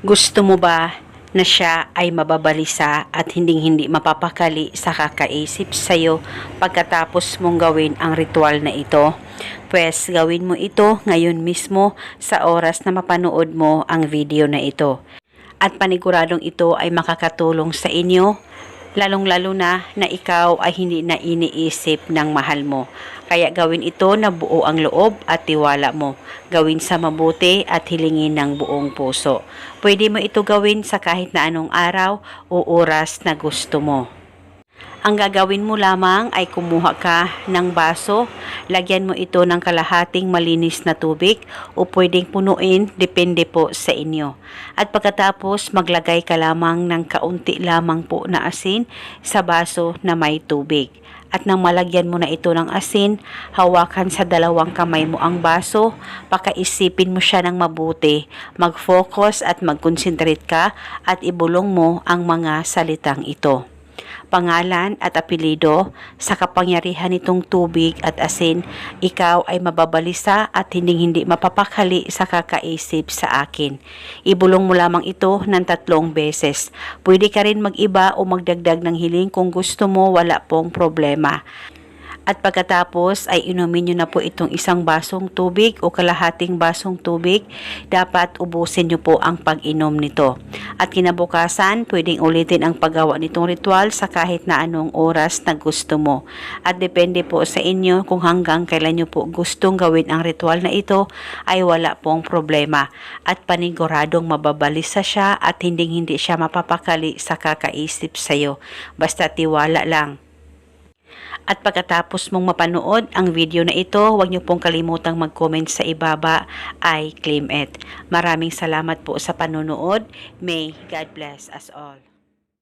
Gusto mo ba na siya ay mababalisa at hinding-hindi mapapakali sa kakaisip sa'yo pagkatapos mong gawin ang ritual na ito? Pwes gawin mo ito ngayon mismo sa oras na mapanood mo ang video na ito. At paniguradong ito ay makakatulong sa inyo, lalong-lalo na ikaw ay hindi na iniisip ng mahal mo. Kaya gawin ito na buo ang loob at tiwala mo. Gawin sa mabuti at hilingin ng buong puso. Pwede mo ito gawin sa kahit na anong araw o oras na gusto mo. Ang gagawin mo lamang ay kumuha ka ng baso, lagyan mo ito ng kalahating malinis na tubig o pwedeng punuin, depende po sa inyo. At pagkatapos maglagay ka lamang ng kaunti lamang po na asin sa baso na may tubig. At nang malagyan mo na ito ng asin, hawakan sa dalawang kamay mo ang baso, pakaisipin mo siya ng mabuti, mag-focus at mag-concentrate ka at ibulong mo ang mga salitang ito. Pangalan at apelido, sa kapangyarihan nitong tubig at asin, ikaw ay mababalisa at hindi mapapakali sa kakaisip sa akin. Ibulong mo lamang ito ng 3 beses. Pwede ka rin mag-iba o magdagdag ng hiling kung gusto mo, wala pong problema. At pagkatapos ay inumin nyo na po itong 1 basong tubig o kalahating basong tubig. Dapat ubusin nyo po ang pag-inom nito. At kinabukasan, pwedeng ulitin ang paggawa nitong ritual sa kahit na anong oras na gusto mo. At depende po sa inyo kung hanggang kailan nyo po gustong gawin ang ritual na ito, ay wala pong problema. At paniguradong mababalisa siya at hindi siya mapapakali sa kakaisip sa'yo. Basta tiwala lang. At pagkatapos mong mapanood ang video na ito, huwag niyo pong kalimutang mag-comment sa ibaba, I claim it. Maraming salamat po sa panonood. May God bless us all.